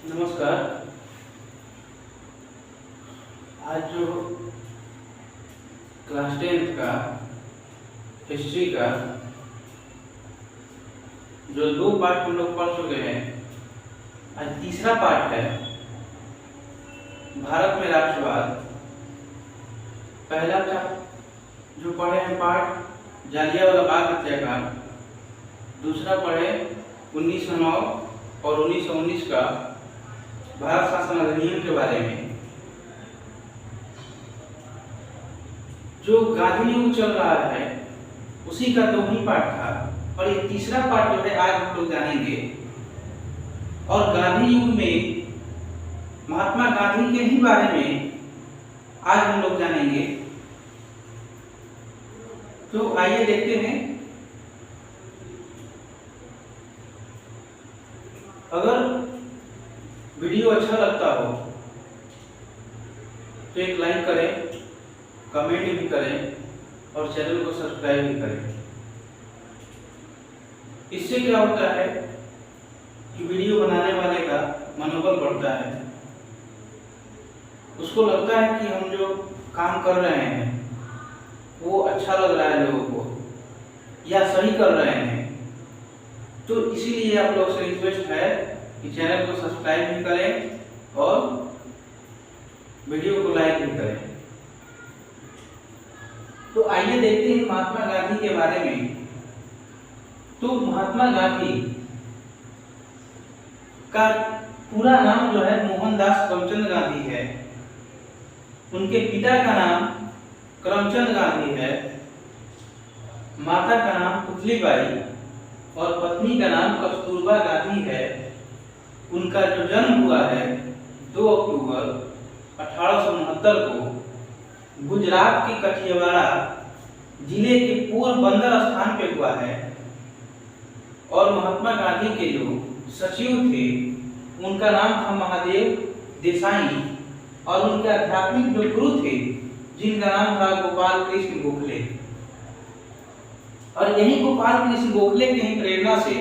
नमस्कार। आज जो क्लास 10th का हिस्ट्री का जो 2 पार्ट हम लोग पढ़ चुके हैं, आज तीसरा पार्ट है भारत में राष्ट्रवाद। पहला जो पढ़े हैं पार्ट जालियांवाला बाग हत्याकांड, दूसरा पढ़े 1909 और 1919 का भारत शासन अधिनियम के बारे में। जो गांधी युग चल रहा है उसी का 2वां पार्ट था और ये तीसरा पार्ट जो है आज हम लोग जानेंगे। और गांधी युग में महात्मा गांधी के ही बारे में आज हम लोग जानेंगे। तो आइए देखते हैं। अगर वीडियो अच्छा लगता हो तो एक लाइक करें, कमेंट भी करें और चैनल को सब्सक्राइब भी करें। इससे क्या होता है कि वीडियो बनाने वाले का मनोबल बढ़ता है। उसको लगता है कि हम जो काम कर रहे हैं वो अच्छा लग रहा है लोगों को या सही कर रहे हैं। तो इसीलिए आप लोग से रिक्वेस्ट है कि चैनल को सब्सक्राइब भी करें और वीडियो को लाइक भी करें। तो आइए देखते हैं महात्मा गांधी के बारे में। तो महात्मा गांधी का पूरा नाम जो है मोहनदास करमचंद गांधी है। उनके पिता का नाम करमचंद गांधी है, माता का नाम पुतलीबाई और पत्नी का नाम कस्तूरबा गांधी है। उनका जो जन्म हुआ है 2 अक्टूबर 1869 को गुजरात के कठियावाड़ा जिले के पोरबंदर स्थान पे हुआ है। और महात्मा गांधी के जो सचिव थे उनका नाम था महादेव देसाई और उनके आध्यात्मिक जो गुरु थे जिनका नाम था गोपाल कृष्ण गोखले। और यही गोपाल कृष्ण गोखले की ही प्रेरणा से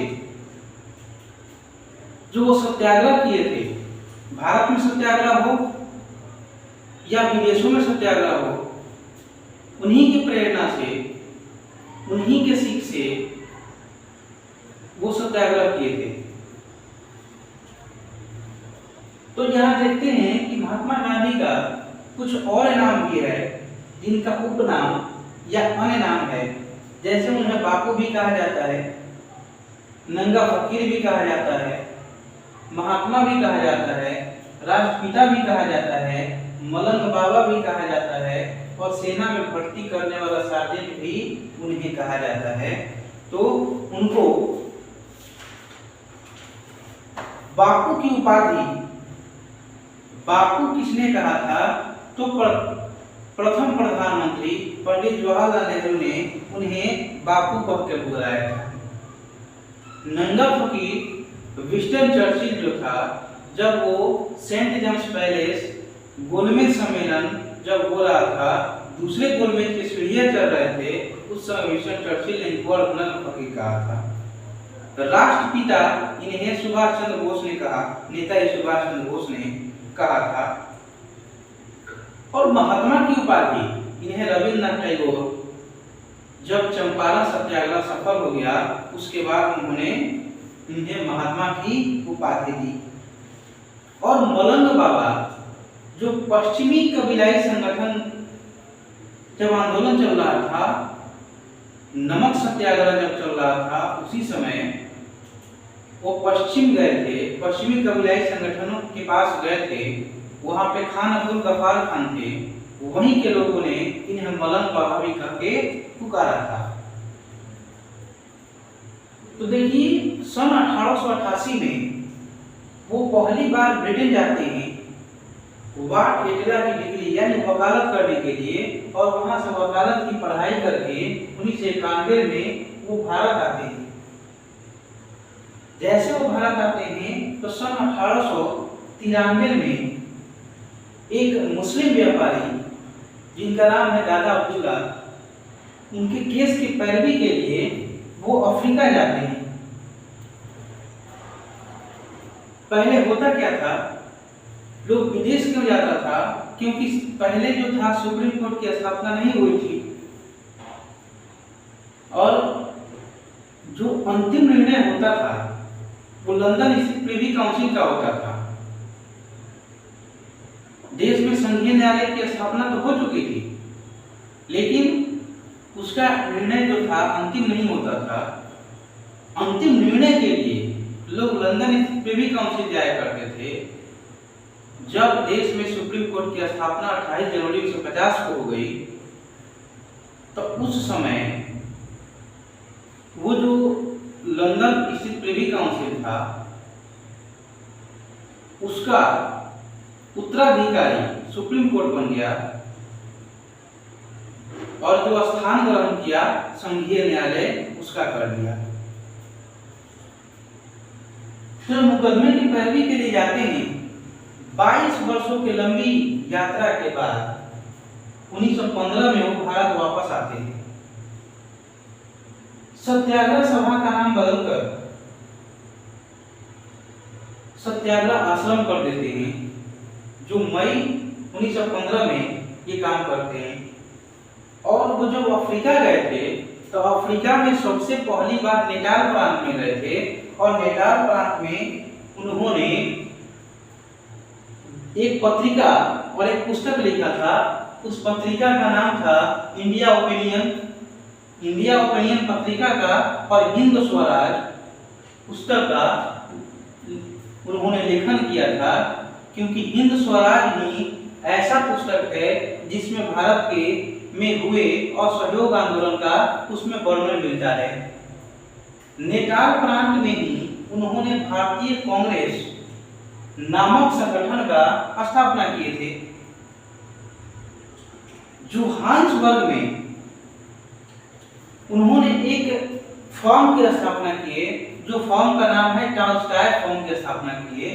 जो वो सत्याग्रह किए थे, भारत में सत्याग्रह हो या विदेशों में सत्याग्रह हो, उन्हीं की प्रेरणा से, उन्हीं के सीख से वो सत्याग्रह किए थे। तो यहाँ देखते हैं कि महात्मा गांधी का कुछ और नाम भी है जिनका उपनाम या अन्य नाम है। जैसे उन्हें बापू भी कहा जाता है, नंगा फकीर भी कहा जाता है, महात्मा भी कहा जाता है, राष्ट्रपिता भी कहा जाता है, मलंग बाबा भी कहा जाता है और सेना में भर्ती करने वाला सार्जेंट भी उन्हें कहा जाता है। तो उनको बापू की उपाधि बापू किसने कहा था? तो प्रथम प्रधानमंत्री पंडित जवाहरलाल नेहरू ने उन्हें बापू कह के बुलाया था। नंगा फकीर विंस्टन चर्चिल जो था, जब वो सेंट जेम्स पैलेस गोलमेज सम्मेलन जब हो रहा था, दूसरे गोलमेज की सीढ़ियां चल रहे थे, उस समय विंस्टन चर्चिल ने इनको नंगा फकीर कहा था। राष्ट्रपिता इन्हें सुभाष चंद्र बोस ने कहा, नेताजी सुभाष चंद्र बोस ने कहा था। और महात्मा की उपाधि इन्हें रविन्द्रनाथ टैगोर जब चंपारण सत्याग्रह सफल हो गया उसके बाद उन्होंने इन्हें महात्मा की उपाधि दी। और मलंग बाबा जो पश्चिमी कबीलाई संगठन जब आंदोलन चल रहा था, नमक सत्याग्रह जब चल रहा था, उसी समय वो पश्चिम गए थे, पश्चिमी कबीलाई संगठनों के पास गए थे। वहां पे खान अब्दुल गफ्फार खान थे, वहीं के लोगों ने इन्हें मलंग बाबा भी करके पुकारा था। तो देखिए सन 1888 में वो पहली बार ब्रिटेन जाते हैं वाट एटला की डिग्री यानी वकालत करने के लिए, और वहां से वकालत की पढ़ाई करके 1991 में वो भारत आते हैं। जैसे वो भारत आते हैं तो सन 1893 में एक मुस्लिम व्यापारी जिनका नाम है दादा अब्दुल्ला, उनके केस की पैरवी के लिए वो अफ्रीका जाते हैं। पहले होता क्या था, लोग विदेश क्यों जाता था, क्योंकि पहले जो था सुप्रीम कोर्ट की स्थापना नहीं हुई थी और जो अंतिम निर्णय होता था वो लंदन स्थित प्रिवी काउंसिल का होता था। देश में संघीय न्यायालय की स्थापना तो हो चुकी थी, लेकिन उसका निर्णय जो था अंतिम नहीं होता था। अंतिम निर्णय के लिए लोग लंदन स्थित प्रिवी काउंसिल जाया करते थे। जब देश में सुप्रीम कोर्ट की स्थापना 28 जनवरी 1950 को हो गई, तो उस समय वो जो लंदन स्थित प्रिवी काउंसिल था उसका उत्तराधिकारी सुप्रीम कोर्ट बन गया और जो स्थान ग्रहण किया संघीय न्यायालय उसका कर दिया। तो मुकदमे की पैरवी के लिए जाते हैं। 22 वर्षों की लंबी यात्रा के बाद 1915 में वो भारत वापस आते हैं। सत्याग्रह सभा का नाम बदलकर सत्याग्रह आश्रम कर देते हैं, जो मई 1915 में ये काम करते हैं। और वो जब अफ्रीका गए थे तो अफ्रीका में सबसे पहली बार नेटाल प्रांत में गए थे और नेटाल प्रांत में उन्होंने एक पत्रिका और एक पुस्तक लिखा था। उस पत्रिका का नाम था इंडिया ओपिनियन। इंडिया ओपिनियन पत्रिका का और हिंद स्वराज पुस्तक का उन्होंने लेखन किया था, क्योंकि हिंद स्वराज ही ऐसा पुस्तक है जिसमें भारत के में हुए असहयोग आंदोलन का उसमें वर्णन मिलता है। नेटाल प्रांत में ही उन्होंने भारतीय कांग्रेस नामक संगठन का स्थापना किए थे। जोहान्सबर्ग में उन्होंने एक फॉर्म की स्थापना किए, जो फॉर्म का नाम है टॉलस्टॉय फॉर्म की स्थापना किए।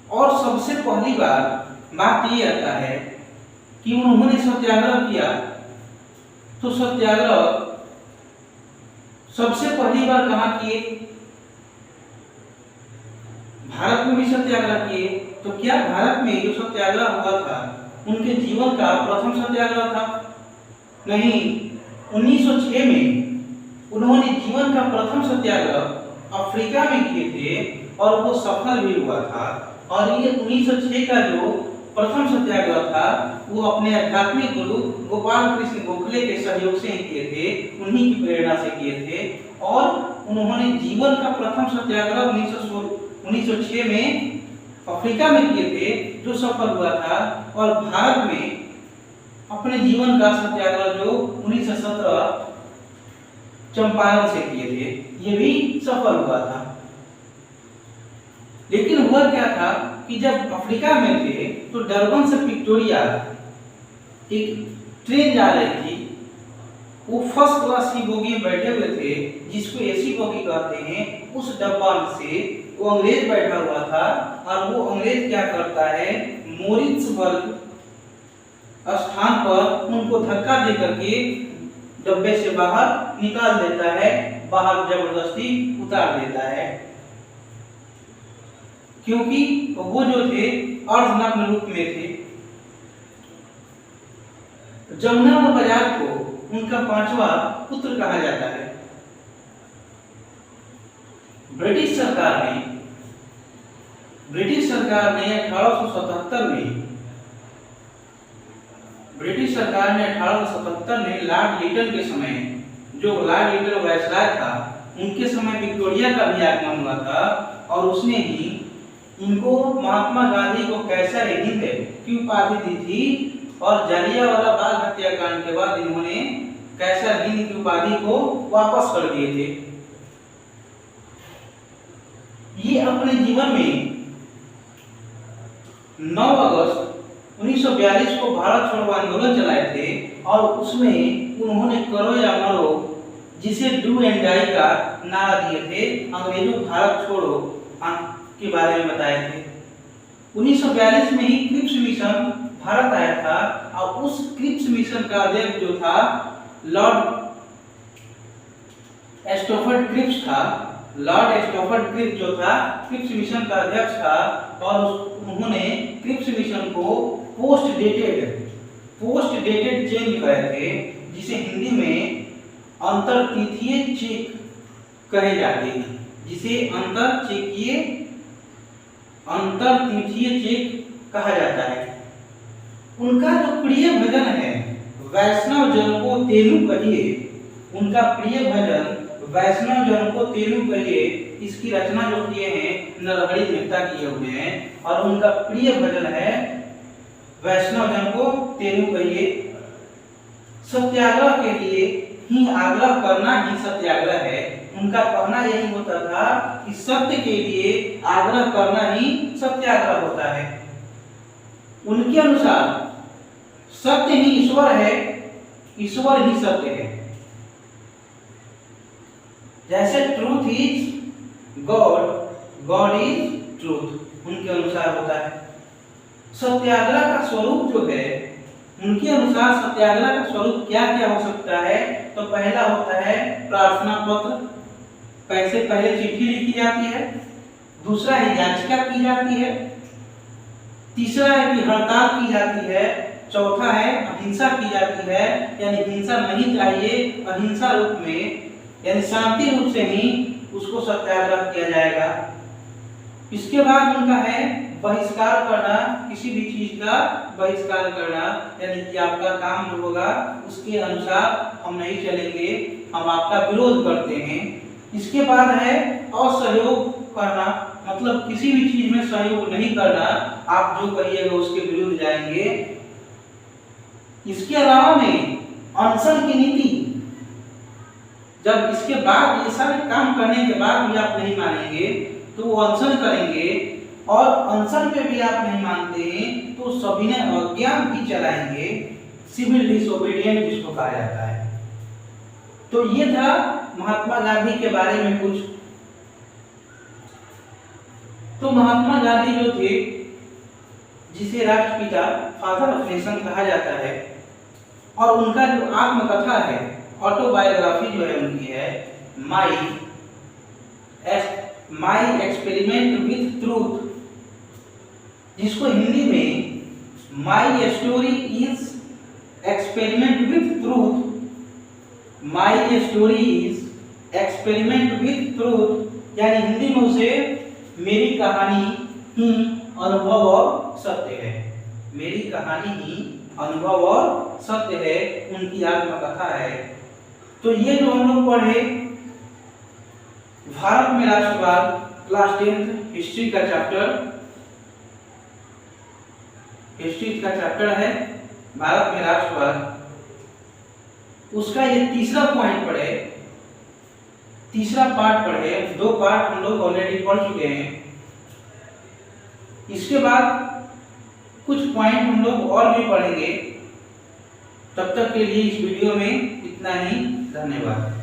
और सबसे पहली बार बात ये आता है कि उन्होंने सत्याग्रह किया। तो सत्याग्रह सबसे पहली बार कहाँ किए? भारत में भी सत्याग्रह किए। तो क्या भारत में जो सत्याग्रह हुआ था उनके जीवन का प्रथम सत्याग्रह था? नहीं। 1906 में उन्होंने जीवन का प्रथम सत्याग्रह अफ्रीका में किए थे और वो सफल भी हुआ था। और ये 1906 का जो प्रथम सत्याग्रह था वो अपने आध्यात्मिक गुरु गोपाल कृष्ण गोखले के सहयोग से ही किए थे, उन्हीं की प्रेरणा से किए थे। और उन्होंने जीवन का प्रथम सत्याग्रह 1906 में अफ्रीका में किए थे, जो सफल हुआ था। और भारत में अपने जीवन का सत्याग्रह जो 1917 चंपारण से किए थे, ये भी सफल हुआ था। लेकिन हुआ क्या था कि जब अफ्रीका में थे तो डरबन से विक्टोरिया एक ट्रेन जा रही थी। वो फर्स्ट क्लास की बोगी में बैठे हुए थे, जिसको एसी बोगी कहते हैं। उस डब्बा से वो अंग्रेज बैठा हुआ था और वो अंग्रेज क्या करता है, मोरित्सबर्ग स्थान पर उनको धक्का दे करके डब्बे से बाहर निकाल देता है, बाहर जबरदस्ती उतार देता है। क्योंकि वो जो थे अर्धनग्न रूप में थे। जमुना और बजाज को उनका पांचवा पुत्र कहा जाता है। ब्रिटिश सरकार ने 1877 में लॉर्ड लिटन के समय, जो लॉर्ड लिटन वायसराय था, उनके समय विक्टोरिया का भी आगमन हुआ था और उसने ही इनको महात्मा गांधी को कैसर हिंद की उपाधि दी थी। और जलियांवाला बाग हत्याकांड के बाद इन्होंने कैसर हिंद की उपाधि को वापस कर दिए थे। ये अपने जीवन में 9 अगस्त 1942 को भारत छोड़ो आंदोलन चलाए थे और उसमें उन्होंने करो या मरो, जिसे डू एंड डाई का नारा दिए थे, अंग्रेजों भारत छोड़ो के बारे में बताए थे। 1942 में ही क्रिप्स मिशन भारत आया था और उस क्रिप्स मिशन का अध्यक्ष जो था लॉर्ड एस्टोफर्ड क्रिप्स था। लॉर्ड स्टैफोर्ड क्रिप्स जो था क्रिप्स मिशन का अध्यक्ष था, और उन्होंने क्रिप्स मिशन को पोस्ट डेटेड चेंज कहे थे, जिसे हिंदी में अंतर्तिथीय चेक कहे जाते हैं, जिसे अंतर्तिथीय चेक कहा जाता है। उनका जो प्रिय भजन है वैष्णव जन को तेनु कहिए, उनका प्रिय भजन वैष्णव जन को तेनु कहिए, इसकी रचना जो किए हैं नरहरि मेहता किए हुए हैं, और उनका प्रिय भजन है वैष्णव जन को तेनु कहिए। सत्याग्रह के लिए ही आग्रह करना ही सत्याग्रह है। उनका कहना यही होता था कि सत्य के लिए आग्रह करना ही सत्याग्रह होता है। उनके अनुसार सत्य ही ईश्वर है, ईश्वर ही सत्य है। जैसे truth is God, God is truth, उनके अनुसार होता है। सत्याग्रह का स्वरूप जो है, उनके अनुसार सत्याग्रह का स्वरूप क्या क्या हो सकता है? तो पहला होता है प्रार्थना पत्र, पहले चिट्ठी लिखी जाती है। दूसरा है याचिका की जाती है। तीसरा है कि हड़ताल की जाती है। चौथा है अहिंसा की जाती है, यानी हिंसा नहीं चाहिए, अहिंसा रूप में यानी शांति रूप से ही उसको सत्याग्रह किया जाएगा। इसके बाद उनका है बहिष्कार करना, किसी भी चीज का बहिष्कार करना, यानी कि आपका काम जो होगा उसके अनुसार हम नहीं चलेंगे, हम आपका विरोध करते हैं। इसके बाद है असहयोग करना, मतलब किसी भी चीज में सहयोग नहीं करना, आप जो करिएगा उसके विरुद्ध जाएंगे। इसके अलावा में अनशन की नीति, जब इसके बाद ये सारे काम करने के बाद भी आप नहीं मानेंगे तो वो अनशन करेंगे, और अनशन पे भी आप नहीं मानते हैं तो सविनय अवज्ञा भी चलाएंगे, सिविल डिसोबीडिएंट जिसको कहा जाता है। तो ये था महात्मा गांधी के बारे में कुछ। तो महात्मा गांधी जो थे, जिसे राष्ट्रपिता फादर ऑफ नेशन कहा जाता है, और उनका जो आत्मकथा है, ऑटोबायोग्राफी जो है उनकी है माई एक्सपेरिमेंट विथ ट्रूथ, जिसको हिंदी में my story is experiment with truth, my story is experiment with truth, यानी हिंदी में उसे मेरी कहानी ही अनुभव और सत्य है, मेरी कहानी ही अनुभव और सत्य है, उनकी आत्मकथा है। तो ये जो हम लोग पढ़े भारत में राष्ट्रवाद, क्लास 10th हिस्ट्री का चैप्टर है भारत में राष्ट्रवाद, उसका ये तीसरा पॉइंट पढ़े, तीसरा पार्ट पढ़े। 2 पार्ट हम लोग ऑलरेडी पढ़ चुके हैं। इसके बाद कुछ पॉइंट हम लोग और भी पढ़ेंगे। तब तक के लिए इस वीडियो में इतना ही। धन्यवाद।